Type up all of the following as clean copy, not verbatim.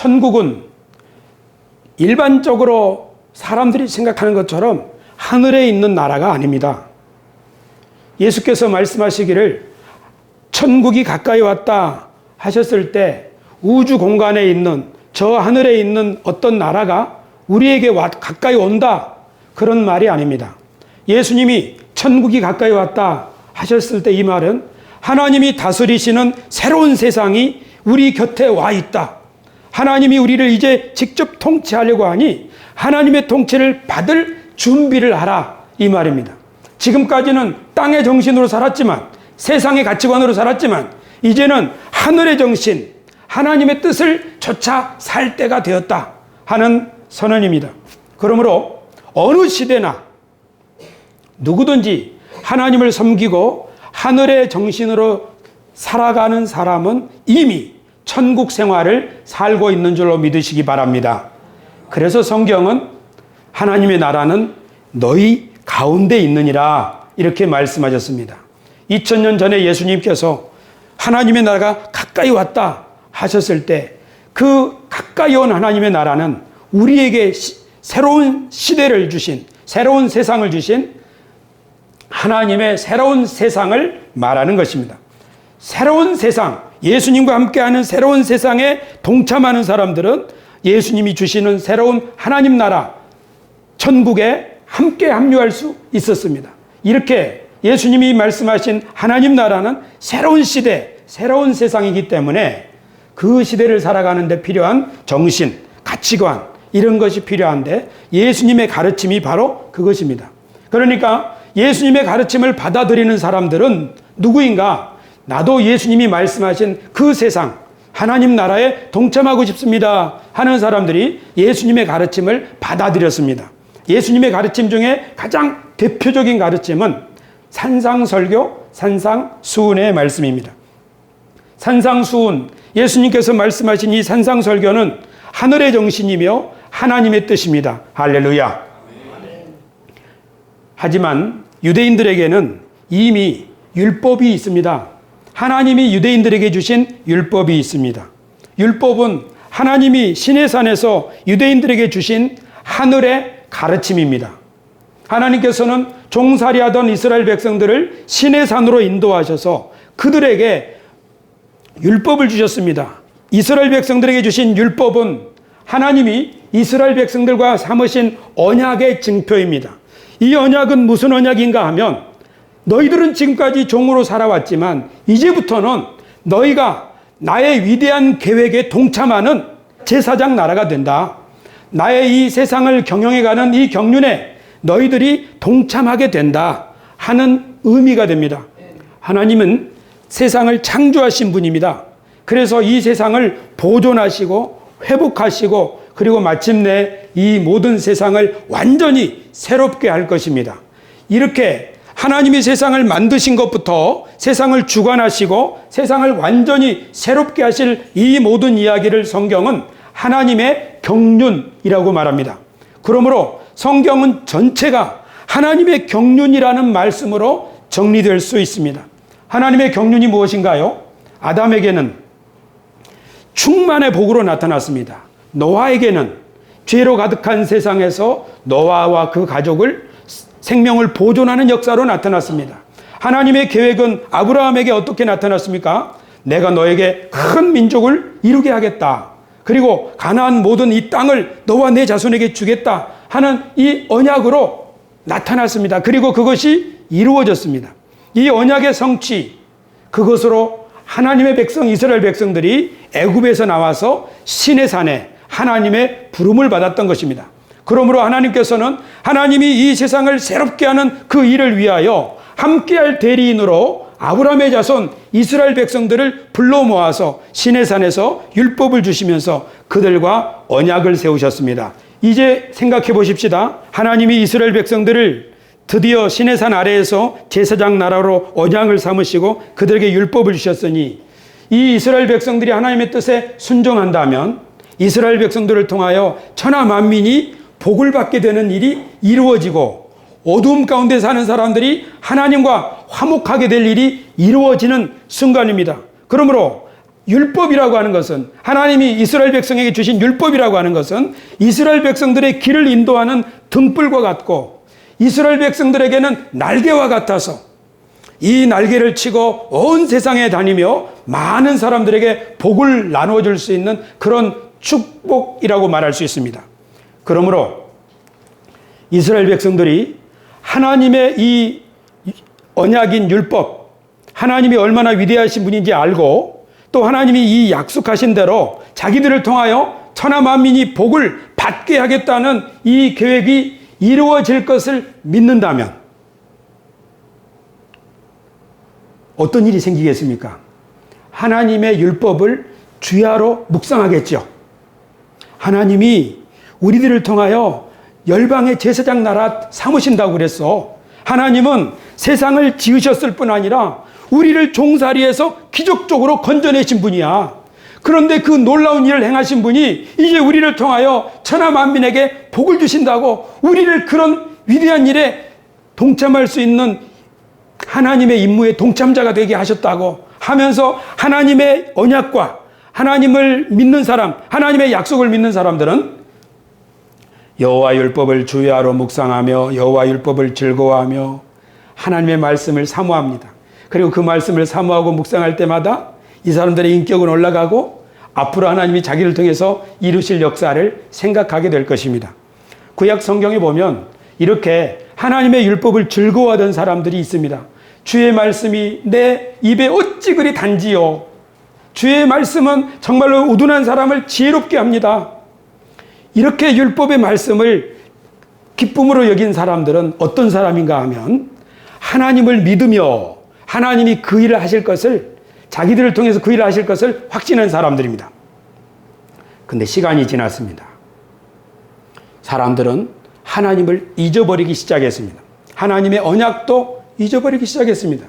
천국은 일반적으로 사람들이 생각하는 것처럼 하늘에 있는 나라가 아닙니다. 예수께서 말씀하시기를 천국이 가까이 왔다 하셨을 때 우주 공간에 있는 저 하늘에 있는 어떤 나라가 우리에게 가까이 온다, 그런 말이 아닙니다. 예수님이 천국이 가까이 왔다 하셨을 때 이 말은 하나님이 다스리시는 새로운 세상이 우리 곁에 와 있다. 하나님이 우리를 이제 직접 통치하려고 하니 하나님의 통치를 받을 준비를 하라, 이 말입니다. 지금까지는 땅의 정신으로 살았지만, 세상의 가치관으로 살았지만, 이제는 하늘의 정신, 하나님의 뜻을 좇아 살 때가 되었다 하는 선언입니다. 그러므로 어느 시대나 누구든지 하나님을 섬기고 하늘의 정신으로 살아가는 사람은 이미 천국 생활을 살고 있는 줄로 믿으시기 바랍니다. 그래서 성경은 하나님의 나라는 너희 가운데 있느니라 이렇게 말씀하셨습니다. 2000년 전에 예수님께서 하나님의 나라가 가까이 왔다 하셨을 때 그 가까이 온 하나님의 나라는 우리에게 새로운 시대를 주신, 새로운 세상을 주신 하나님의 새로운 세상을 말하는 것입니다. 새로운 세상, 예수님과 함께하는 새로운 세상에 동참하는 사람들은 예수님이 주시는 새로운 하나님 나라, 천국에 함께 합류할 수 있었습니다. 이렇게 예수님이 말씀하신 하나님 나라는 새로운 시대, 새로운 세상이기 때문에 그 시대를 살아가는 데 필요한 정신, 가치관, 이런 것이 필요한데 예수님의 가르침이 바로 그것입니다. 그러니까 예수님의 가르침을 받아들이는 사람들은 누구인가? 나도 예수님이 말씀하신 그 세상, 하나님 나라에 동참하고 싶습니다 하는 사람들이 예수님의 가르침을 받아들였습니다. 예수님의 가르침 중에 가장 대표적인 가르침은 산상설교, 산상수훈의 말씀입니다. 산상수훈, 예수님께서 말씀하신 이 산상설교는 하늘의 정신이며 하나님의 뜻입니다. 할렐루야. 하지만 유대인들에게는 이미 율법이 있습니다. 하나님이 유대인들에게 주신 율법이 있습니다. 율법은 하나님이 시내산에서 유대인들에게 주신 하늘의 가르침입니다. 하나님께서는 종살이하던 이스라엘 백성들을 시내산으로 인도하셔서 그들에게 율법을 주셨습니다. 이스라엘 백성들에게 주신 율법은 하나님이 이스라엘 백성들과 삼으신 언약의 증표입니다. 이 언약은 무슨 언약인가 하면 너희들은 지금까지 종으로 살아왔지만 이제부터는 너희가 나의 위대한 계획에 동참하는 제사장 나라가 된다. 나의 이 세상을 경영해가는 이 경륜에 너희들이 동참하게 된다 하는 의미가 됩니다. 하나님은 세상을 창조하신 분입니다. 그래서 이 세상을 보존하시고 회복하시고 그리고 마침내 이 모든 세상을 완전히 새롭게 할 것입니다. 이렇게 하나님이 세상을 만드신 것부터 세상을 주관하시고 세상을 완전히 새롭게 하실 이 모든 이야기를 성경은 하나님의 경륜이라고 말합니다. 그러므로 성경은 전체가 하나님의 경륜이라는 말씀으로 정리될 수 있습니다. 하나님의 경륜이 무엇인가요? 아담에게는 충만의 복으로 나타났습니다. 노아에게는 죄로 가득한 세상에서 노아와 그 가족을 생명을 보존하는 역사로 나타났습니다. 하나님의 계획은 아브라함에게 어떻게 나타났습니까? 내가 너에게 큰 민족을 이루게 하겠다. 그리고 가나안 모든 이 땅을 너와 내 자손에게 주겠다 하는 이 언약으로 나타났습니다. 그리고 그것이 이루어졌습니다. 이 언약의 성취, 그것으로 하나님의 백성 이스라엘 백성들이 애굽에서 나와서 시내산에 하나님의 부름을 받았던 것입니다. 그러므로 하나님께서는 하나님이 이 세상을 새롭게 하는 그 일을 위하여 함께할 대리인으로 아브라함의 자손 이스라엘 백성들을 불러 모아서 시내산에서 율법을 주시면서 그들과 언약을 세우셨습니다. 이제 생각해 보십시다. 하나님이 이스라엘 백성들을 드디어 시내산 아래에서 제사장 나라로 언약을 삼으시고 그들에게 율법을 주셨으니 이 이스라엘 백성들이 하나님의 뜻에 순종한다면 이스라엘 백성들을 통하여 천하 만민이 복을 받게 되는 일이 이루어지고 어두움 가운데 사는 사람들이 하나님과 화목하게 될 일이 이루어지는 순간입니다. 그러므로 율법이라고 하는 것은, 하나님이 이스라엘 백성에게 주신 율법이라고 하는 것은 이스라엘 백성들의 길을 인도하는 등불과 같고, 이스라엘 백성들에게는 날개와 같아서 이 날개를 치고 온 세상에 다니며 많은 사람들에게 복을 나누어줄 수 있는 그런 축복이라고 말할 수 있습니다. 그러므로 이스라엘 백성들이 하나님의 이 언약인 율법, 하나님이 얼마나 위대하신 분인지 알고, 또 하나님이 이 약속하신 대로 자기들을 통하여 천하 만민이 복을 받게 하겠다는 이 계획이 이루어질 것을 믿는다면 어떤 일이 생기겠습니까? 하나님의 율법을 주야로 묵상하겠죠. 하나님이 우리들을 통하여 열방의 제사장 나라 삼으신다고 그랬어. 하나님은 세상을 지으셨을 뿐 아니라 우리를 종살이에서 기적적으로 건져내신 분이야. 그런데 그 놀라운 일을 행하신 분이 이제 우리를 통하여 천하 만민에게 복을 주신다고, 우리를 그런 위대한 일에 동참할 수 있는 하나님의 임무에 동참자가 되게 하셨다고 하면서, 하나님의 언약과 하나님을 믿는 사람, 하나님의 약속을 믿는 사람들은 여호와 율법을 주야로 묵상하며 여호와 율법을 즐거워하며 하나님의 말씀을 사모합니다. 그리고 그 말씀을 사모하고 묵상할 때마다 이 사람들의 인격은 올라가고 앞으로 하나님이 자기를 통해서 이루실 역사를 생각하게 될 것입니다. 구약 성경에 보면 이렇게 하나님의 율법을 즐거워하던 사람들이 있습니다. 주의 말씀이 내 입에 어찌 그리 단지요. 주의 말씀은 정말로 우둔한 사람을 지혜롭게 합니다. 이렇게 율법의 말씀을 기쁨으로 여긴 사람들은 어떤 사람인가 하면, 하나님을 믿으며 하나님이 그 일을 하실 것을, 자기들을 통해서 그 일을 하실 것을 확신한 사람들입니다. 근데 시간이 지났습니다. 사람들은 하나님을 잊어버리기 시작했습니다. 하나님의 언약도 잊어버리기 시작했습니다.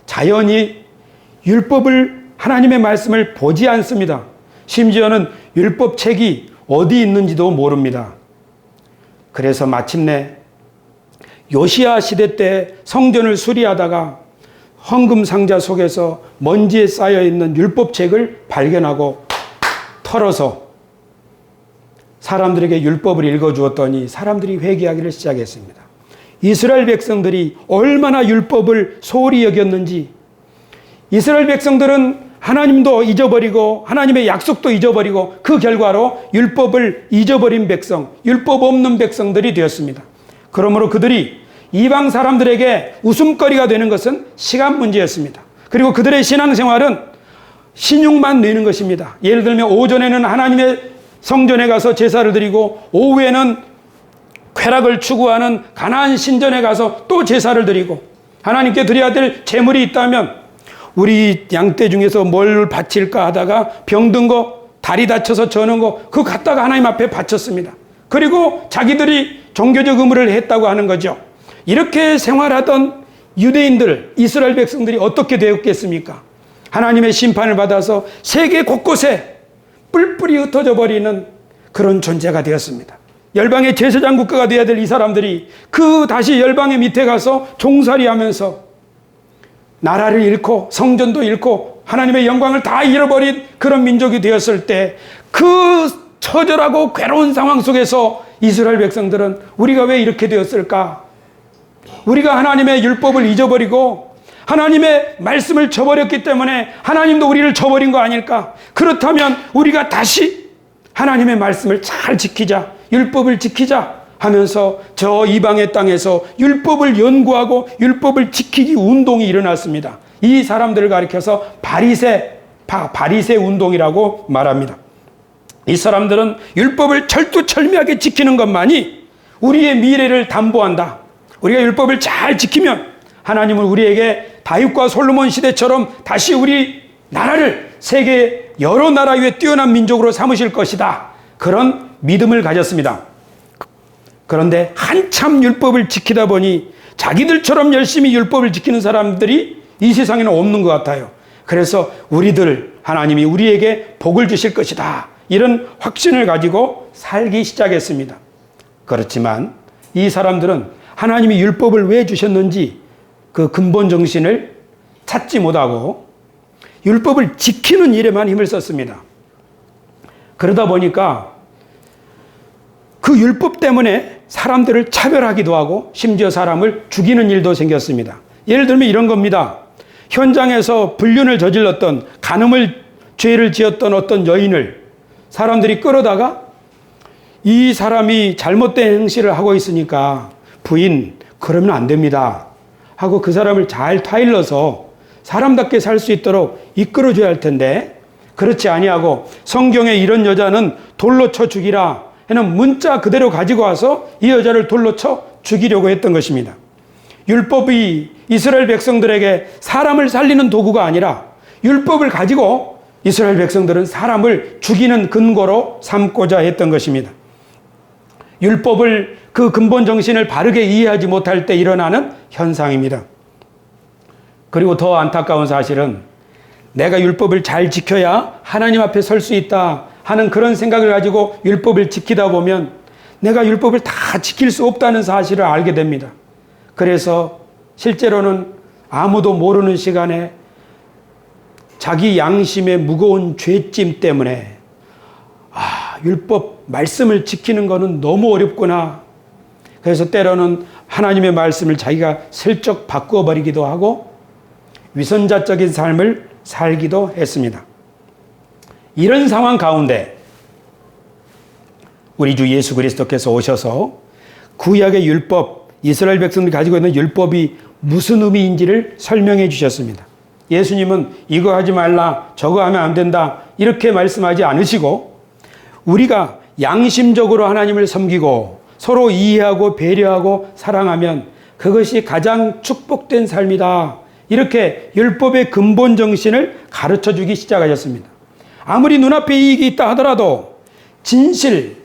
자연히 율법을, 하나님의 말씀을 보지 않습니다. 심지어는 율법책이 어디 있는지도 모릅니다. 그래서 마침내 요시야 시대 때 성전을 수리하다가 헌금 상자 속에서 먼지에 쌓여 있는 율법책을 발견하고 털어서 사람들에게 율법을 읽어주었더니 사람들이 회개하기를 시작했습니다. 이스라엘 백성들이 얼마나 율법을 소홀히 여겼는지, 이스라엘 백성들은 하나님도 잊어버리고 하나님의 약속도 잊어버리고 그 결과로 율법을 잊어버린 백성, 율법 없는 백성들이 되었습니다. 그러므로 그들이 이방 사람들에게 웃음거리가 되는 것은 시간 문제였습니다. 그리고 그들의 신앙생활은 신용만 내는 것입니다. 예를 들면 오전에는 하나님의 성전에 가서 제사를 드리고, 오후에는 쾌락을 추구하는 가나안 신전에 가서 또 제사를 드리고, 하나님께 드려야 될 제물이 있다면 우리 양떼 중에서 뭘 바칠까 하다가 병든 거, 다리 다쳐서 저는 거, 그거 갖다가 하나님 앞에 바쳤습니다. 그리고 자기들이 종교적 의무를 했다고 하는 거죠. 이렇게 생활하던 유대인들, 이스라엘 백성들이 어떻게 되었겠습니까? 하나님의 심판을 받아서 세계 곳곳에 뿔뿔이 흩어져 버리는 그런 존재가 되었습니다. 열방의 제사장 국가가 되어야 될 이 사람들이 그 다시 열방의 밑에 가서 종살이 하면서 나라를 잃고 성전도 잃고 하나님의 영광을 다 잃어버린 그런 민족이 되었을 때, 그 처절하고 괴로운 상황 속에서 이스라엘 백성들은 우리가 왜 이렇게 되었을까? 우리가 하나님의 율법을 잊어버리고 하나님의 말씀을 저버렸기 때문에 하나님도 우리를 저버린 거 아닐까? 그렇다면 우리가 다시 하나님의 말씀을 잘 지키자, 율법을 지키자 하면서 저 이방의 땅에서 율법을 연구하고 율법을 지키기 운동이 일어났습니다. 이 사람들을 가리켜서 바리새 운동이라고 말합니다. 이 사람들은 율법을 철두철미하게 지키는 것만이 우리의 미래를 담보한다. 우리가 율법을 잘 지키면 하나님은 우리에게 다윗과 솔로몬 시대처럼 다시 우리 나라를 세계 여러 나라 위에 뛰어난 민족으로 삼으실 것이다. 그런 믿음을 가졌습니다. 그런데 한참 율법을 지키다 보니 자기들처럼 열심히 율법을 지키는 사람들이 이 세상에는 없는 것 같아요. 그래서 하나님이 우리에게 복을 주실 것이다, 이런 확신을 가지고 살기 시작했습니다. 그렇지만 이 사람들은 하나님이 율법을 왜 주셨는지 그 근본 정신을 찾지 못하고 율법을 지키는 일에만 힘을 썼습니다. 그러다 보니까 그 율법 때문에 사람들을 차별하기도 하고 심지어 사람을 죽이는 일도 생겼습니다. 예를 들면 이런 겁니다. 현장에서 불륜을 저질렀던, 간음을 죄를 지었던 어떤 여인을 사람들이 끌어다가 이 사람이 잘못된 행실을 하고 있으니까 부인 그러면 안 됩니다 하고 그 사람을 잘 타일러서 사람답게 살 수 있도록 이끌어줘야 할 텐데, 그렇지 아니하고 성경에 이런 여자는 돌로 쳐 죽이라 하는 문자 그대로 가지고 와서 이 여자를 돌로 쳐 죽이려고 했던 것입니다. 율법이 이스라엘 백성들에게 사람을 살리는 도구가 아니라 율법을 가지고 이스라엘 백성들은 사람을 죽이는 근거로 삼고자 했던 것입니다. 율법을, 그 근본 정신을 바르게 이해하지 못할 때 일어나는 현상입니다. 그리고 더 안타까운 사실은 내가 율법을 잘 지켜야 하나님 앞에 설 수 있다 하는 그런 생각을 가지고 율법을 지키다 보면 내가 율법을 다 지킬 수 없다는 사실을 알게 됩니다. 그래서 실제로는 아무도 모르는 시간에 자기 양심의 무거운 죄짐 때문에 율법 말씀을 지키는 것은 너무 어렵구나. 그래서 때로는 하나님의 말씀을 자기가 슬쩍 바꾸어 버리기도 하고 위선자적인 삶을 살기도 했습니다. 이런 상황 가운데 우리 주 예수 그리스도께서 오셔서 구약의 율법, 이스라엘 백성들이 가지고 있는 율법이 무슨 의미인지를 설명해 주셨습니다. 예수님은 이거 하지 말라, 저거 하면 안 된다 이렇게 말씀하지 않으시고 우리가 양심적으로 하나님을 섬기고 서로 이해하고 배려하고 사랑하면 그것이 가장 축복된 삶이다, 이렇게 율법의 근본 정신을 가르쳐 주기 시작하셨습니다. 아무리 눈앞에 이익이 있다 하더라도 진실,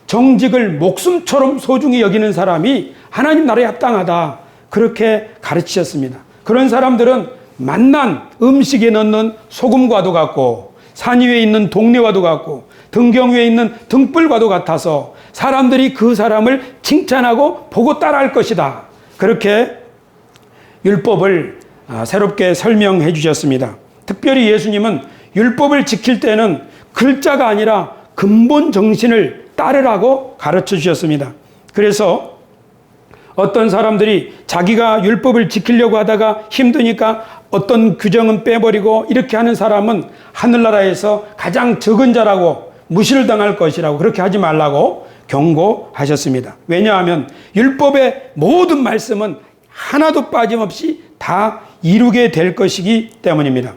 정직을 목숨처럼 소중히 여기는 사람이 하나님 나라에 합당하다, 그렇게 가르치셨습니다. 그런 사람들은 맛난 음식에 넣는 소금과도 같고 산 위에 있는 동네와도 같고 등경 위에 있는 등불과도 같아서 사람들이 그 사람을 칭찬하고 보고 따라할 것이다, 그렇게 율법을 새롭게 설명해 주셨습니다. 특별히 예수님은 율법을 지킬 때는 글자가 아니라 근본 정신을 따르라고 가르쳐 주셨습니다. 그래서 어떤 사람들이 자기가 율법을 지키려고 하다가 힘드니까 어떤 규정은 빼버리고 이렇게 하는 사람은 하늘나라에서 가장 적은 자라고 무시를 당할 것이라고, 그렇게 하지 말라고 경고하셨습니다. 왜냐하면 율법의 모든 말씀은 하나도 빠짐없이 다 이루게 될 것이기 때문입니다.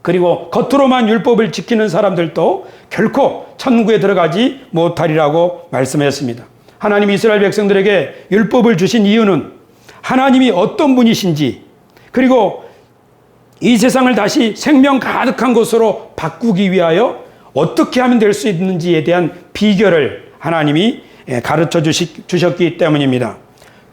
그리고 겉으로만 율법을 지키는 사람들도 결코 천국에 들어가지 못하리라고 말씀했습니다. 하나님이 이스라엘 백성들에게 율법을 주신 이유는 하나님이 어떤 분이신지, 그리고 이 세상을 다시 생명 가득한 곳으로 바꾸기 위하여 어떻게 하면 될 수 있는지에 대한 비결을 하나님이 가르쳐 주셨기 때문입니다.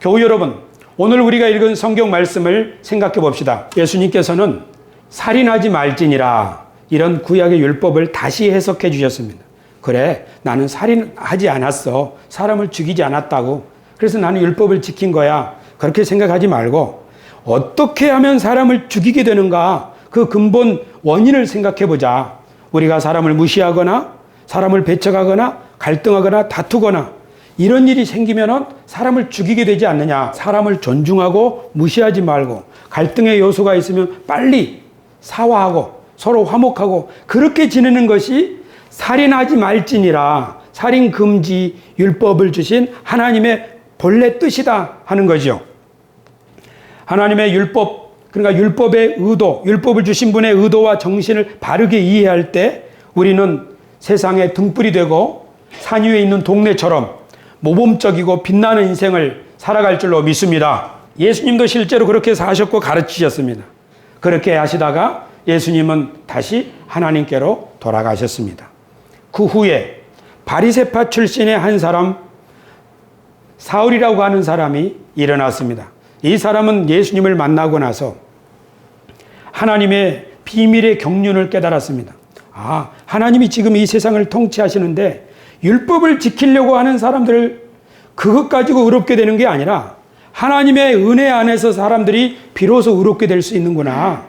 교우 여러분, 오늘 우리가 읽은 성경 말씀을 생각해 봅시다. 예수님께서는 살인하지 말지니라, 이런 구약의 율법을 다시 해석해 주셨습니다. 그래, 나는 살인하지 않았어, 사람을 죽이지 않았다고, 그래서 나는 율법을 지킨 거야, 그렇게 생각하지 말고 어떻게 하면 사람을 죽이게 되는가, 그 근본 원인을 생각해 보자. 우리가 사람을 무시하거나 사람을 배척하거나 갈등하거나 다투거나 이런 일이 생기면은 사람을 죽이게 되지 않느냐. 사람을 존중하고 무시하지 말고 갈등의 요소가 있으면 빨리 사화하고 서로 화목하고 그렇게 지내는 것이 살인하지 말지니라, 살인 금지 율법을 주신 하나님의 본래 뜻이다 하는 거죠. 하나님의 율법, 그러니까 율법의 의도, 율법을 주신 분의 의도와 정신을 바르게 이해할 때 우리는 세상의 등불이 되고 산 위에 있는 동네처럼 모범적이고 빛나는 인생을 살아갈 줄로 믿습니다. 예수님도 실제로 그렇게 사셨고 가르치셨습니다. 그렇게 하시다가 예수님은 다시 하나님께로 돌아가셨습니다. 그 후에 바리새파 출신의 한 사람, 사울이라고 하는 사람이 일어났습니다. 이 사람은 예수님을 만나고 나서 하나님의 비밀의 경륜을 깨달았습니다. 하나님이 지금 이 세상을 통치하시는데 율법을 지키려고 하는 사람들 그것 가지고 의롭게 되는 게 아니라 하나님의 은혜 안에서 사람들이 비로소 의롭게 될 수 있는구나.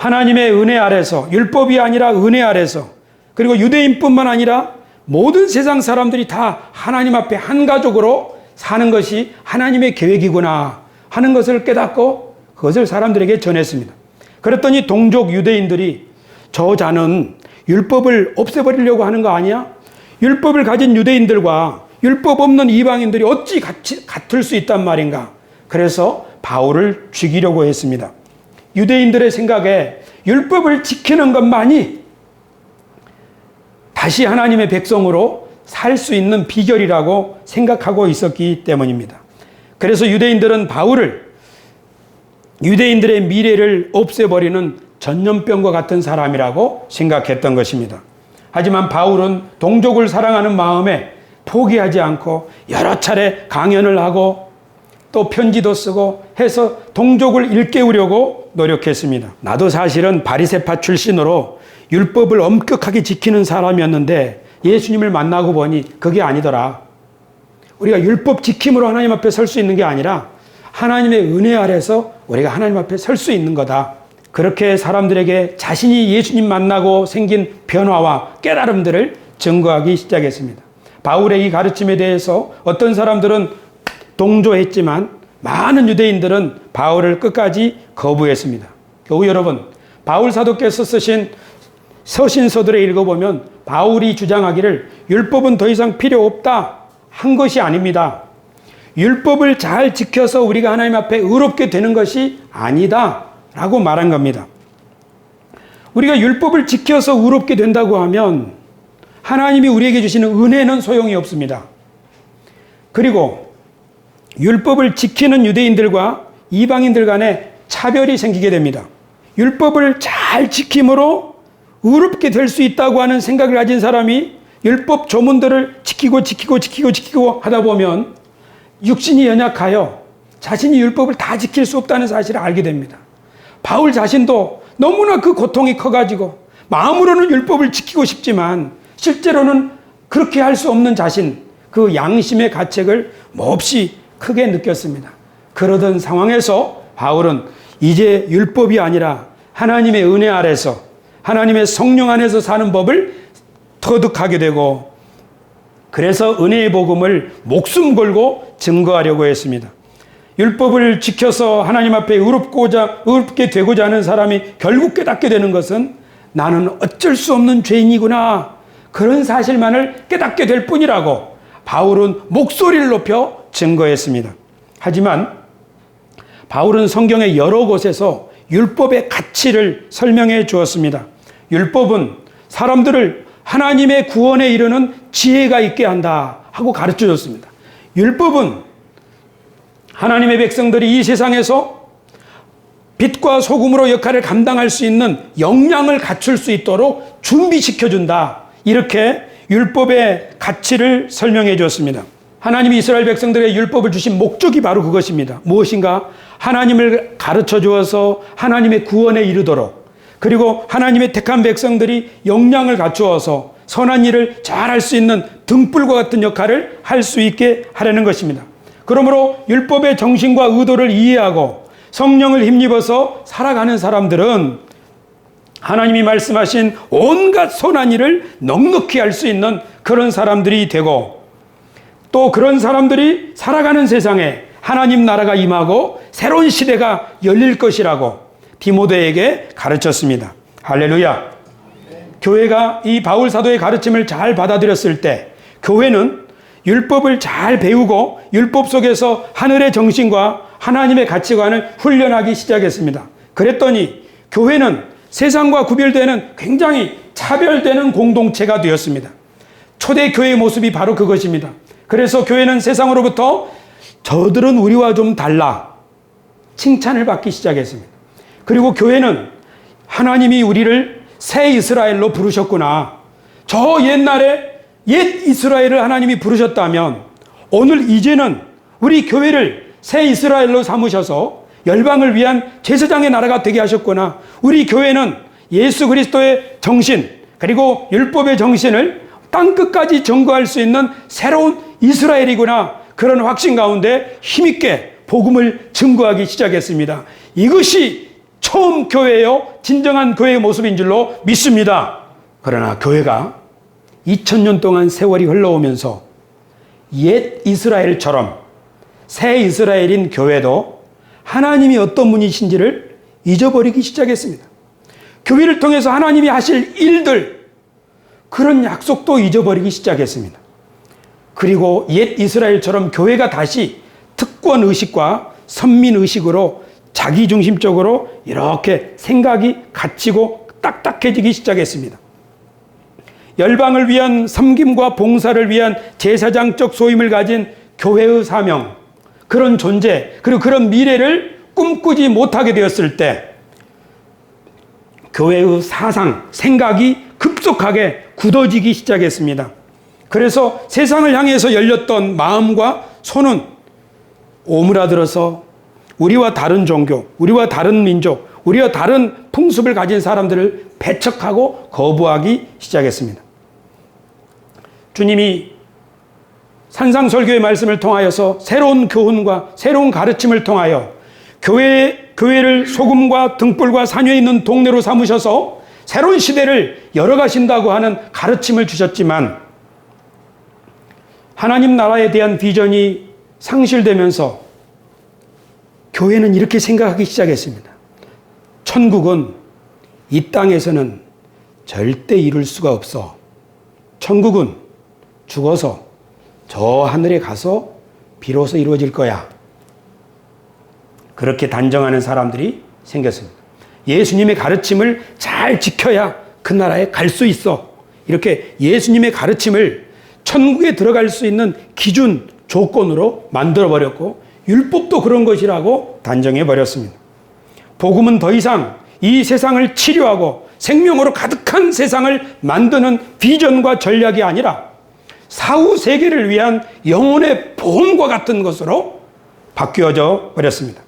하나님의 은혜 아래서, 율법이 아니라 은혜 아래서, 그리고 유대인뿐만 아니라 모든 세상 사람들이 다 하나님 앞에 한 가족으로 사는 것이 하나님의 계획이구나 하는 것을 깨닫고 그것을 사람들에게 전했습니다. 그랬더니 동족 유대인들이 저 자는 율법을 없애버리려고 하는 거 아니야? 율법을 가진 유대인들과 율법 없는 이방인들이 어찌 같을 수 있단 말인가? 그래서 바울을 죽이려고 했습니다. 유대인들의 생각에 율법을 지키는 것만이 다시 하나님의 백성으로 살 수 있는 비결이라고 생각하고 있었기 때문입니다. 그래서 유대인들은 바울을 유대인들의 미래를 없애버리는 전염병과 같은 사람이라고 생각했던 것입니다. 하지만 바울은 동족을 사랑하는 마음에 포기하지 않고 여러 차례 강연을 하고 또 편지도 쓰고 해서 동족을 일깨우려고 노력했습니다. 나도 사실은 바리새파 출신으로 율법을 엄격하게 지키는 사람이었는데 예수님을 만나고 보니 그게 아니더라. 우리가 율법 지킴으로 하나님 앞에 설 수 있는 게 아니라 하나님의 은혜 아래서 우리가 하나님 앞에 설 수 있는 거다. 그렇게 사람들에게 자신이 예수님 만나고 생긴 변화와 깨달음들을 증거하기 시작했습니다. 바울의 이 가르침에 대해서 어떤 사람들은 동조했지만 많은 유대인들은 바울을 끝까지 거부했습니다. 교우 여러분, 바울 사도께서 쓰신 서신서들을 읽어보면 바울이 주장하기를 율법은 더 이상 필요 없다 한 것이 아닙니다. 율법을 잘 지켜서 우리가 하나님 앞에 의롭게 되는 것이 아니다 라고 말한 겁니다. 우리가 율법을 지켜서 의롭게 된다고 하면 하나님이 우리에게 주시는 은혜는 소용이 없습니다. 그리고 율법을 지키는 유대인들과 이방인들 간에 차별이 생기게 됩니다. 율법을 잘 지킴으로 의롭게 될 수 있다고 하는 생각을 가진 사람이 율법 조문들을 지키고 하다 보면 육신이 연약하여 자신이 율법을 다 지킬 수 없다는 사실을 알게 됩니다. 바울 자신도 너무나 그 고통이 커가지고 마음으로는 율법을 지키고 싶지만 실제로는 그렇게 할 수 없는 자신, 그 양심의 가책을 몹시 크게 느꼈습니다. 그러던 상황에서 바울은 이제 율법이 아니라 하나님의 은혜 아래서 하나님의 성령 안에서 사는 법을 터득하게 되고 그래서 은혜의 복음을 목숨 걸고 증거하려고 했습니다. 율법을 지켜서 하나님 앞에 의롭게 되고자 하는 사람이 결국 깨닫게 되는 것은 나는 어쩔 수 없는 죄인이구나 그런 사실만을 깨닫게 될 뿐이라고 바울은 목소리를 높여 증거했습니다. 하지만 바울은 성경의 여러 곳에서 율법의 가치를 설명해 주었습니다. 율법은 사람들을 하나님의 구원에 이르는 지혜가 있게 한다 하고 가르쳐 줬습니다. 율법은 하나님의 백성들이 이 세상에서 빛과 소금으로 역할을 감당할 수 있는 역량을 갖출 수 있도록 준비시켜 준다. 이렇게 율법의 가치를 설명해 주었습니다. 하나님이 이스라엘 백성들에게 율법을 주신 목적이 바로 그것입니다. 무엇인가? 하나님을 가르쳐 주어서 하나님의 구원에 이르도록 그리고 하나님의 택한 백성들이 역량을 갖추어서 선한 일을 잘할 수 있는 등불과 같은 역할을 할 수 있게 하려는 것입니다. 그러므로 율법의 정신과 의도를 이해하고 성령을 힘입어서 살아가는 사람들은 하나님이 말씀하신 온갖 선한 일을 넉넉히 할 수 있는 그런 사람들이 되고 또 그런 사람들이 살아가는 세상에 하나님 나라가 임하고 새로운 시대가 열릴 것이라고 디모데에게 가르쳤습니다. 할렐루야. 교회가 이 바울 사도의 가르침을 잘 받아들였을 때 교회는 율법을 잘 배우고 율법 속에서 하늘의 정신과 하나님의 가치관을 훈련하기 시작했습니다. 그랬더니 교회는 세상과 구별되는 굉장히 차별되는 공동체가 되었습니다. 초대 교회의 모습이 바로 그것입니다. 그래서 교회는 세상으로부터 저들은 우리와 좀 달라 칭찬을 받기 시작했습니다. 그리고 교회는 하나님이 우리를 새 이스라엘로 부르셨구나. 저 옛날에 옛 이스라엘을 하나님이 부르셨다면 오늘 이제는 우리 교회를 새 이스라엘로 삼으셔서 열방을 위한 제사장의 나라가 되게 하셨구나. 우리 교회는 예수 그리스도의 정신 그리고 율법의 정신을 땅끝까지 증거할 수 있는 새로운 이스라엘이구나. 그런 확신 가운데 힘있게 복음을 증거하기 시작했습니다. 이것이 처음 교회요, 진정한 교회의 모습인 줄로 믿습니다. 그러나 교회가 2000년 동안 세월이 흘러오면서 옛 이스라엘처럼 새 이스라엘인 교회도 하나님이 어떤 분이신지를 잊어버리기 시작했습니다. 교회를 통해서 하나님이 하실 일들, 그런 약속도 잊어버리기 시작했습니다. 그리고 옛 이스라엘처럼 교회가 다시 특권 의식과 선민 의식으로 자기중심적으로 이렇게 생각이 갇히고 딱딱해지기 시작했습니다. 열방을 위한 섬김과 봉사를 위한 제사장적 소임을 가진 교회의 사명, 그런 존재, 그리고 그런 미래를 꿈꾸지 못하게 되었을 때 교회의 사상, 생각이 급속하게 굳어지기 시작했습니다. 그래서 세상을 향해서 열렸던 마음과 손은 오므라들어서 우리와 다른 종교, 우리와 다른 민족, 우리와 다른 풍습을 가진 사람들을 배척하고 거부하기 시작했습니다. 주님이 산상설교의 말씀을 통하여서 새로운 교훈과 새로운 가르침을 통하여 교회를 소금과 등불과 산위에 있는 동네로 삼으셔서 새로운 시대를 열어가신다고 하는 가르침을 주셨지만 하나님 나라에 대한 비전이 상실되면서 교회는 이렇게 생각하기 시작했습니다. 천국은 이 땅에서는 절대 이룰 수가 없어. 천국은 죽어서 저 하늘에 가서 비로소 이루어질 거야. 그렇게 단정하는 사람들이 생겼습니다. 예수님의 가르침을 잘 지켜야 그 나라에 갈 수 있어. 이렇게 예수님의 가르침을 천국에 들어갈 수 있는 기준, 조건으로 만들어버렸고 율법도 그런 것이라고 단정해버렸습니다. 복음은 더 이상 이 세상을 치료하고 생명으로 가득한 세상을 만드는 비전과 전략이 아니라 사후 세계를 위한 영혼의 보험과 같은 것으로 바뀌어져 버렸습니다.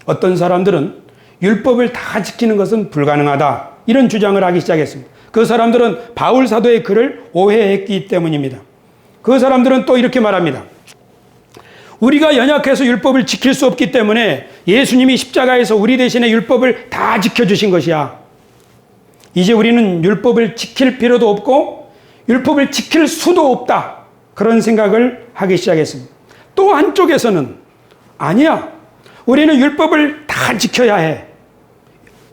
어떤 사람들은 율법을 다 지키는 것은 불가능하다, 이런 주장을 하기 시작했습니다. 그 사람들은 바울 사도의 글을 오해했기 때문입니다. 그 사람들은 또 이렇게 말합니다. 우리가 연약해서 율법을 지킬 수 없기 때문에 예수님이 십자가에서 우리 대신에 율법을 다 지켜주신 것이야. 이제 우리는 율법을 지킬 필요도 없고 율법을 지킬 수도 없다, 그런 생각을 하기 시작했습니다. 또 한쪽에서는 아니야, 우리는 율법을 다 지켜야 해.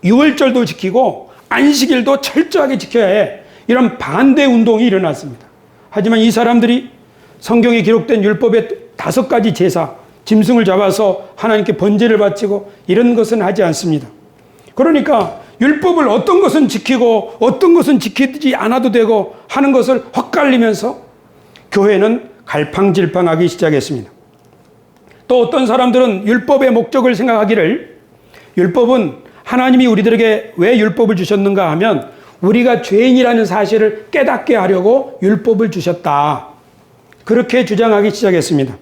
유월절도 지키고 안식일도 철저하게 지켜야 해. 이런 반대 운동이 일어났습니다. 하지만 이 사람들이 성경에 기록된 율법의 5가지 제사, 짐승을 잡아서 하나님께 번제를 바치고 이런 것은 하지 않습니다. 그러니까 율법을 어떤 것은 지키고 어떤 것은 지키지 않아도 되고 하는 것을 헛갈리면서 교회는 갈팡질팡하기 시작했습니다. 또 어떤 사람들은 율법의 목적을 생각하기를, 율법은 하나님이 우리들에게 왜 율법을 주셨는가 하면 우리가 죄인이라는 사실을 깨닫게 하려고 율법을 주셨다, 그렇게 주장하기 시작했습니다.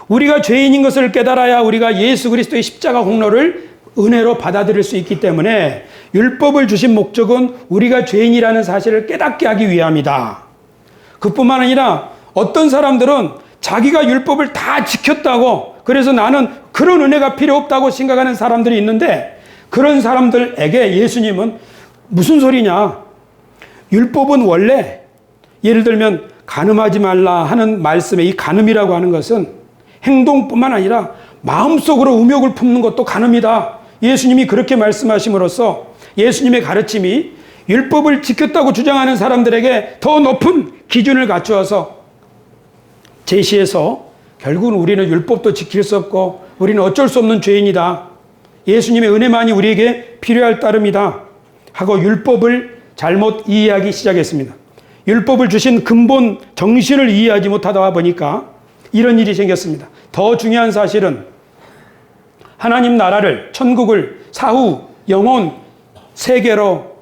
우리가 죄인인 것을 깨달아야 우리가 예수 그리스도의 십자가 공로를 은혜로 받아들일 수 있기 때문에 율법을 주신 목적은 우리가 죄인이라는 사실을 깨닫게 하기 위함이다. 그뿐만 아니라 어떤 사람들은 자기가 율법을 다 지켰다고, 그래서 나는 그런 은혜가 필요 없다고 생각하는 사람들이 있는데, 그런 사람들에게 예수님은 무슨 소리냐, 율법은 원래 예를 들면 간음하지 말라 하는 말씀에 이 간음이라고 하는 것은 행동뿐만 아니라 마음속으로 음욕을 품는 것도 간음이다. 예수님이 그렇게 말씀하심으로써 예수님의 가르침이 율법을 지켰다고 주장하는 사람들에게 더 높은 기준을 갖추어서 제시해서 결국은 우리는 율법도 지킬 수 없고 우리는 어쩔 수 없는 죄인이다, 예수님의 은혜만이 우리에게 필요할 따름이다 하고 율법을 잘못 이해하기 시작했습니다. 율법을 주신 근본 정신을 이해하지 못하다 보니까 이런 일이 생겼습니다. 더 중요한 사실은 하나님 나라를, 천국을 사후 영혼 세계로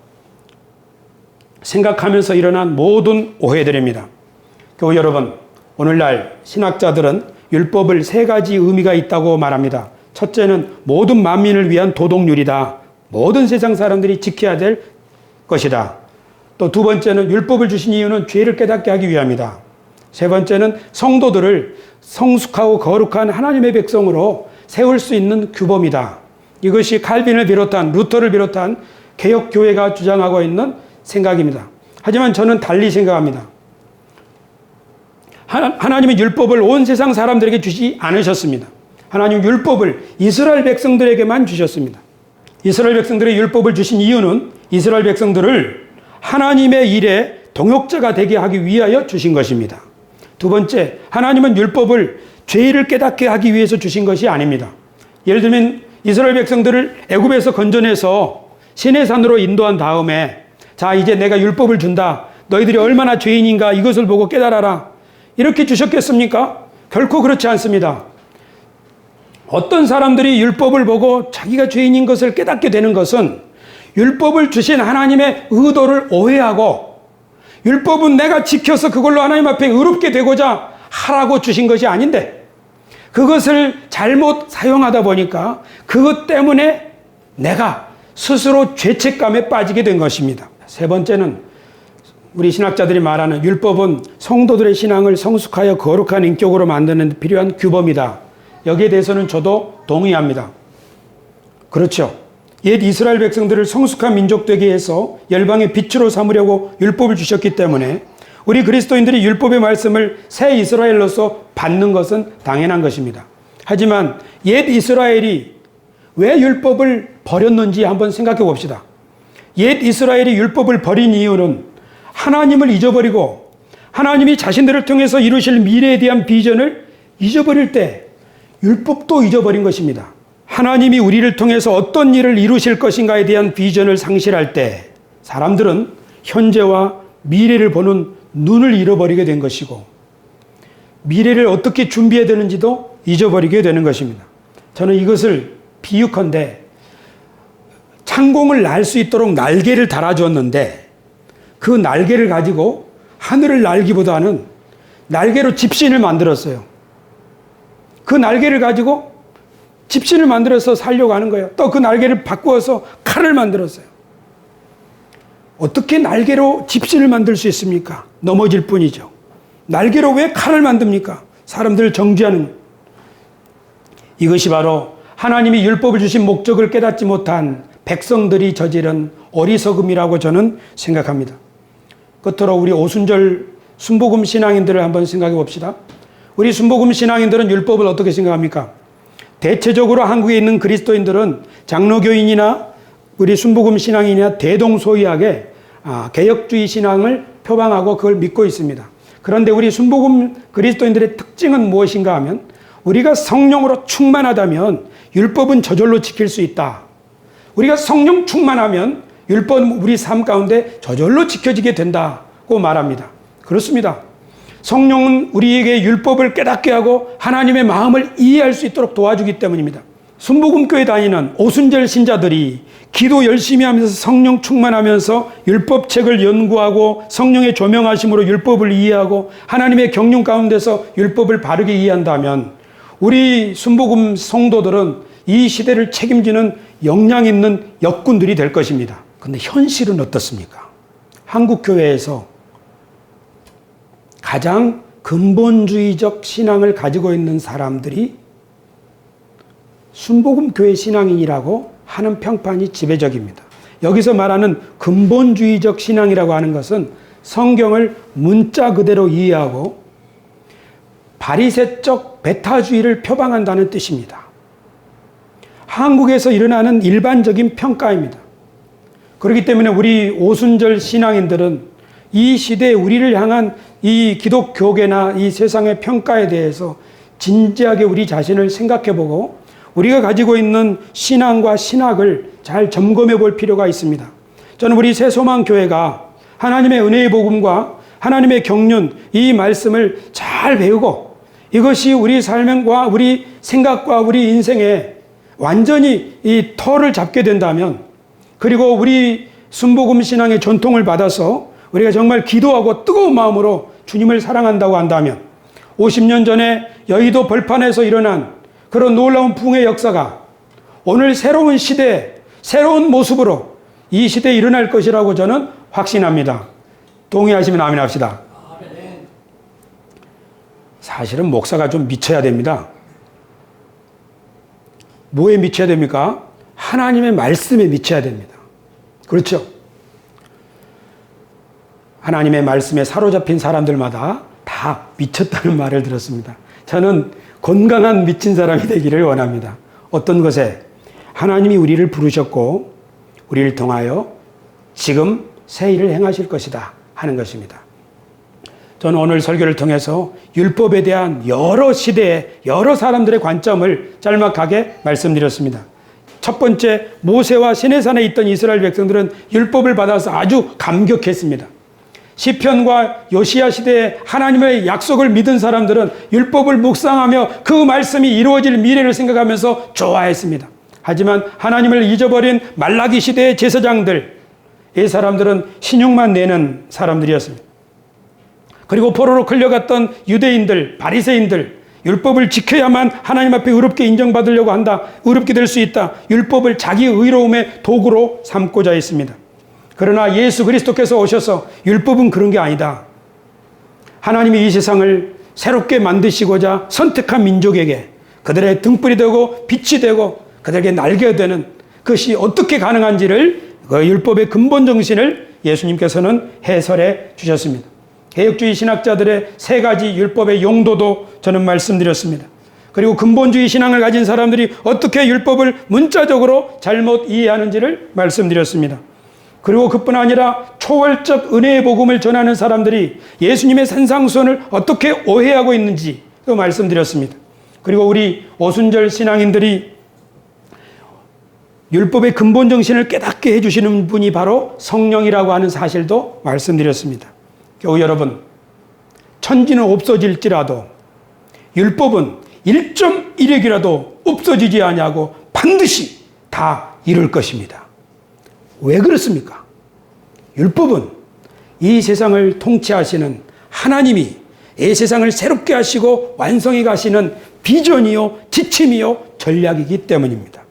생각하면서 일어난 모든 오해들입니다. 교우 여러분, 오늘날 신학자들은 율법을 3가지 의미가 있다고 말합니다. 첫째는 모든 만민을 위한 도덕률이다. 모든 세상 사람들이 지켜야 될 것이다. 또 2번째는 율법을 주신 이유는 죄를 깨닫게 하기 위함이다. 3번째는 성도들을 성숙하고 거룩한 하나님의 백성으로 세울 수 있는 규범이다. 이것이 칼빈을 비롯한 루터를 비롯한 개혁교회가 주장하고 있는 생각입니다. 하지만 저는 달리 생각합니다. 하나님은 율법을 온 세상 사람들에게 주지 않으셨습니다. 하나님 율법을 이스라엘 백성들에게만 주셨습니다. 이스라엘 백성들의 율법을 주신 이유는 이스라엘 백성들을 하나님의 일에 동역자가 되게 하기 위하여 주신 것입니다. 두 번째, 하나님은 율법을 죄를 깨닫게 하기 위해서 주신 것이 아닙니다. 예를 들면 이스라엘 백성들을 애굽에서 건져내서 시내산으로 인도한 다음에 자, 이제 내가 율법을 준다. 너희들이 얼마나 죄인인가 이것을 보고 깨달아라. 이렇게 주셨겠습니까? 결코 그렇지 않습니다. 어떤 사람들이 율법을 보고 자기가 죄인인 것을 깨닫게 되는 것은 율법을 주신 하나님의 의도를 오해하고 율법은 내가 지켜서 그걸로 하나님 앞에 의롭게 되고자 하라고 주신 것이 아닌데 그것을 잘못 사용하다 보니까 그것 때문에 내가 스스로 죄책감에 빠지게 된 것입니다. 세 번째는 우리 신학자들이 말하는 율법은 성도들의 신앙을 성숙하여 거룩한 인격으로 만드는 데 필요한 규범이다. 여기에 대해서는 저도 동의합니다. 그렇죠. 옛 이스라엘 백성들을 성숙한 민족 되게 해서 열방의 빛으로 삼으려고 율법을 주셨기 때문에 우리 그리스도인들이 율법의 말씀을 새 이스라엘로서 받는 것은 당연한 것입니다. 하지만 옛 이스라엘이 왜 율법을 버렸는지 한번 생각해 봅시다. 옛 이스라엘이 율법을 버린 이유는 하나님을 잊어버리고 하나님이 자신들을 통해서 이루실 미래에 대한 비전을 잊어버릴 때 율법도 잊어버린 것입니다. 하나님이 우리를 통해서 어떤 일을 이루실 것인가에 대한 비전을 상실할 때 사람들은 현재와 미래를 보는 눈을 잃어버리게 된 것이고 미래를 어떻게 준비해야 되는지도 잊어버리게 되는 것입니다. 저는 이것을 비유컨대 창공을 날 수 있도록 날개를 달아주었는데 그 날개를 가지고 하늘을 날기보다는 날개로 집신을 만들었어요. 그 날개를 가지고 집신을 만들어서 살려고 하는 거예요. 또 그 날개를 바꾸어서 칼을 만들었어요. 어떻게 날개로 집신을 만들 수 있습니까? 넘어질 뿐이죠. 날개로 왜 칼을 만듭니까? 사람들을 정죄하는. 이것이 바로 하나님이 율법을 주신 목적을 깨닫지 못한 백성들이 저지른 어리석음이라고 저는 생각합니다. 끝으로 우리 오순절 순복음 신앙인들을 한번 생각해 봅시다. 우리 순복음 신앙인들은 율법을 어떻게 생각합니까? 대체적으로 한국에 있는 그리스도인들은 장로교인이나 우리 순복음 신앙인이나 대동소이하게 개혁주의 신앙을 표방하고 그걸 믿고 있습니다. 그런데 우리 순복음 그리스도인들의 특징은 무엇인가 하면 우리가 성령으로 충만하다면 율법은 저절로 지킬 수 있다. 우리가 성령 충만하면 율법은 우리 삶 가운데 저절로 지켜지게 된다고 말합니다. 그렇습니다. 성령은 우리에게 율법을 깨닫게 하고 하나님의 마음을 이해할 수 있도록 도와주기 때문입니다. 순복음교회 다니는 오순절 신자들이 기도 열심히 하면서 성령 충만하면서 율법책을 연구하고 성령의 조명하심으로 율법을 이해하고 하나님의 경륜 가운데서 율법을 바르게 이해한다면 우리 순복음 성도들은 이 시대를 책임지는 역량 있는 역군들이 될 것입니다. 그런데 현실은 어떻습니까? 한국 교회에서 가장 근본주의적 신앙을 가지고 있는 사람들이 순복음교회 신앙인이라고 하는 평판이 지배적입니다. 여기서 말하는 근본주의적 신앙이라고 하는 것은 성경을 문자 그대로 이해하고 바리새적 배타주의를 표방한다는 뜻입니다. 한국에서 일어나는 일반적인 평가입니다. 그렇기 때문에 우리 오순절 신앙인들은 이 시대에 우리를 향한 이 기독교계나 이 세상의 평가에 대해서 진지하게 우리 자신을 생각해보고 우리가 가지고 있는 신앙과 신학을 잘 점검해 볼 필요가 있습니다. 저는 우리 새소망교회가 하나님의 은혜의 복음과 하나님의 경륜, 이 말씀을 잘 배우고 이것이 우리 삶과 우리 생각과 우리 인생에 완전히 이 터를 잡게 된다면 그리고 우리 순복음 신앙의 전통을 받아서 우리가 정말 기도하고 뜨거운 마음으로 주님을 사랑한다고 한다면 50년 전에 여의도 벌판에서 일어난 그런 놀라운 부흥의 역사가 오늘 새로운 시대, 새로운 모습으로 이 시대에 일어날 것이라고 저는 확신합니다. 동의하시면 아멘 합시다. 사실은 목사가 좀 미쳐야 됩니다. 뭐에 미쳐야 됩니까? 하나님의 말씀에 미쳐야 됩니다. 그렇죠? 하나님의 말씀에 사로잡힌 사람들마다 다 미쳤다는 말을 들었습니다. 저는 건강한 미친 사람이 되기를 원합니다. 어떤 것에? 하나님이 우리를 부르셨고 우리를 통하여 지금 새 일을 행하실 것이다 하는 것입니다. 저는 오늘 설교를 통해서 율법에 대한 여러 시대의 여러 사람들의 관점을 짤막하게 말씀드렸습니다. 첫 번째, 모세와 시내산에 있던 이스라엘 백성들은 율법을 받아서 아주 감격했습니다. 시편과 요시야 시대에 하나님의 약속을 믿은 사람들은 율법을 묵상하며 그 말씀이 이루어질 미래를 생각하면서 좋아했습니다. 하지만 하나님을 잊어버린 말라기 시대의 제사장들, 이 사람들은 신용만 내는 사람들이었습니다. 그리고 포로로 끌려갔던 유대인들, 바리새인들, 율법을 지켜야만 하나님 앞에 의롭게 인정받으려고 한다, 의롭게 될 수 있다, 율법을 자기 의로움의 도구로 삼고자 했습니다. 그러나 예수 그리스도께서 오셔서 율법은 그런 게 아니다. 하나님이 이 세상을 새롭게 만드시고자 선택한 민족에게 그들의 등불이 되고 빛이 되고 그들에게 날개가 되는 그것이 어떻게 가능한지를 그 율법의 근본 정신을 예수님께서는 해설해 주셨습니다. 개혁주의 신학자들의 세 가지 율법의 용도도 저는 말씀드렸습니다. 그리고 근본주의 신앙을 가진 사람들이 어떻게 율법을 문자적으로 잘못 이해하는지를 말씀드렸습니다. 그리고 그뿐 아니라 초월적 은혜의 복음을 전하는 사람들이 예수님의 산상수훈을 어떻게 오해하고 있는지도 말씀드렸습니다. 그리고 우리 오순절 신앙인들이 율법의 근본 정신을 깨닫게 해주시는 분이 바로 성령이라고 하는 사실도 말씀드렸습니다. 교우 여러분, 천지는 없어질지라도 율법은 1.1핵이라도 없어지지 아니하고 반드시 다 이룰 것입니다. 왜 그렇습니까? 율법은 이 세상을 통치하시는 하나님이 이 세상을 새롭게 하시고 완성해 가시는 비전이요, 지침이요, 전략이기 때문입니다.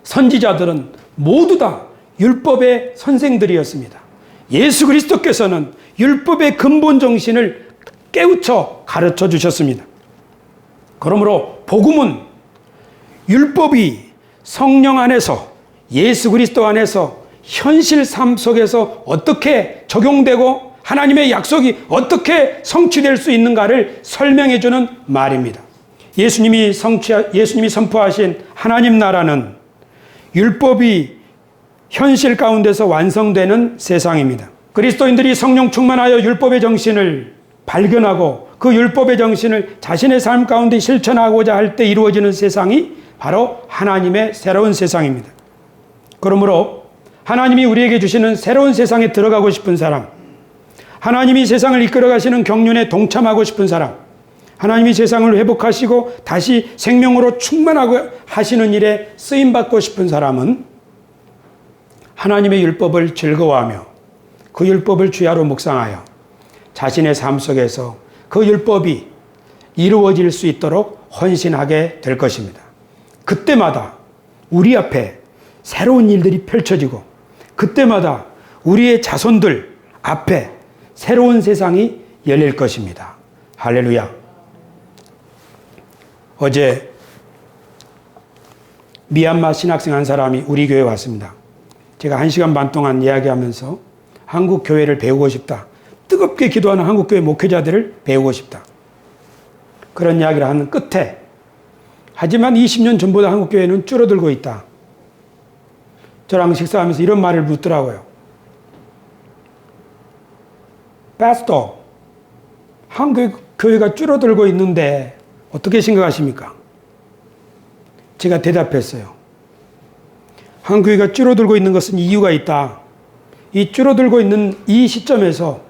선지자들은 모두 다 율법의 선생들이었습니다. 예수 그리스도께서는 율법의 근본 정신을 깨우쳐 가르쳐 주셨습니다. 그러므로 복음은 율법이 성령 안에서 예수 그리스도 안에서 현실 삶 속에서 어떻게 적용되고 하나님의 약속이 어떻게 성취될 수 있는가를 설명해 주는 말입니다. 예수님이 선포하신 하나님 나라는 율법이 현실 가운데서 완성되는 세상입니다. 그리스도인들이 성령 충만하여 율법의 정신을 발견하고 그 율법의 정신을 자신의 삶 가운데 실천하고자 할 때 이루어지는 세상이 바로 하나님의 새로운 세상입니다. 그러므로 하나님이 우리에게 주시는 새로운 세상에 들어가고 싶은 사람, 하나님이 세상을 이끌어 가시는 경륜에 동참하고 싶은 사람, 하나님이 세상을 회복하시고 다시 생명으로 충만하고 하시는 일에 쓰임받고 싶은 사람은 하나님의 율법을 즐거워하며 그 율법을 주야로 묵상하여 자신의 삶 속에서 그 율법이 이루어질 수 있도록 헌신하게 될 것입니다. 그때마다 우리 앞에 새로운 일들이 펼쳐지고 그때마다 우리의 자손들 앞에 새로운 세상이 열릴 것입니다. 할렐루야. 어제 미얀마 신학생 한 사람이 우리 교회에 왔습니다. 제가 1시간 반 동안 이야기하면서 한국 교회를 배우고 싶다. 뜨겁게 기도하는 한국 교회 목회자들을 배우고 싶다. 그런 이야기를 하는 끝에 하지만 20년 전보다 한국 교회는 줄어들고 있다. 저랑 식사하면서 이런 말을 묻더라고요. 파스터, 한국 교회가 줄어들고 있는데 어떻게 생각하십니까? 제가 대답했어요. 한국 교회가 줄어들고 있는 것은 이유가 있다. 이 줄어들고 있는 이 시점에서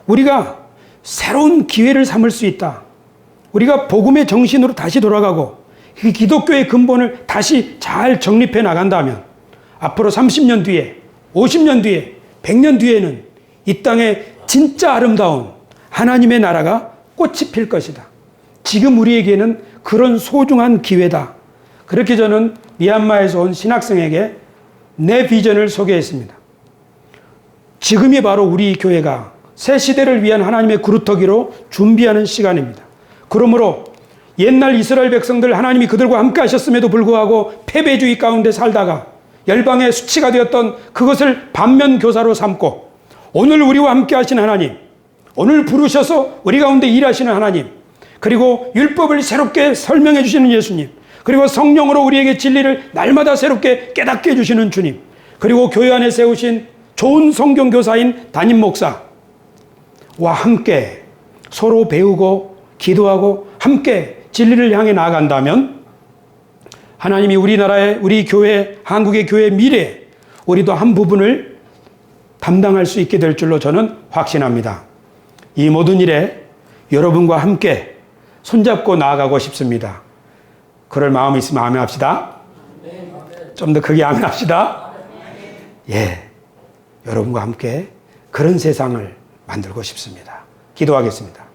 우리가 새로운 기회를 삼을 수 있다. 우리가 복음의 정신으로 다시 돌아가고 그 기독교의 근본을 다시 잘 정립해 나간다면 앞으로 30년 뒤에, 50년 뒤에, 100년 뒤에는 이 땅에 진짜 아름다운 하나님의 나라가 꽃이 필 것이다. 지금 우리에게는 그런 소중한 기회다. 그렇게 저는 미얀마에서 온 신학생에게 내 비전을 소개했습니다. 지금이 바로 우리 교회가 새 시대를 위한 하나님의 그루터기로 준비하는 시간입니다. 그러므로 옛날 이스라엘 백성들 하나님이 그들과 함께 하셨음에도 불구하고 패배주의 가운데 살다가 열방의 수치가 되었던 그것을 반면교사로 삼고 오늘 우리와 함께 하신 하나님, 오늘 부르셔서 우리 가운데 일하시는 하나님, 그리고 율법을 새롭게 설명해 주시는 예수님, 그리고 성령으로 우리에게 진리를 날마다 새롭게 깨닫게 해주시는 주님, 그리고 교회 안에 세우신 좋은 성경 교사인 담임 목사와 함께 서로 배우고 기도하고 함께 진리를 향해 나아간다면 하나님이 우리나라의, 우리 교회, 한국의 교회 미래에 우리도 한 부분을 담당할 수 있게 될 줄로 저는 확신합니다. 이 모든 일에 여러분과 함께 손잡고 나아가고 싶습니다. 그럴 마음이 있으면 아멘 합시다. 좀 더 크게 아멘 합시다. 예, 여러분과 함께 그런 세상을 만들고 싶습니다. 기도하겠습니다.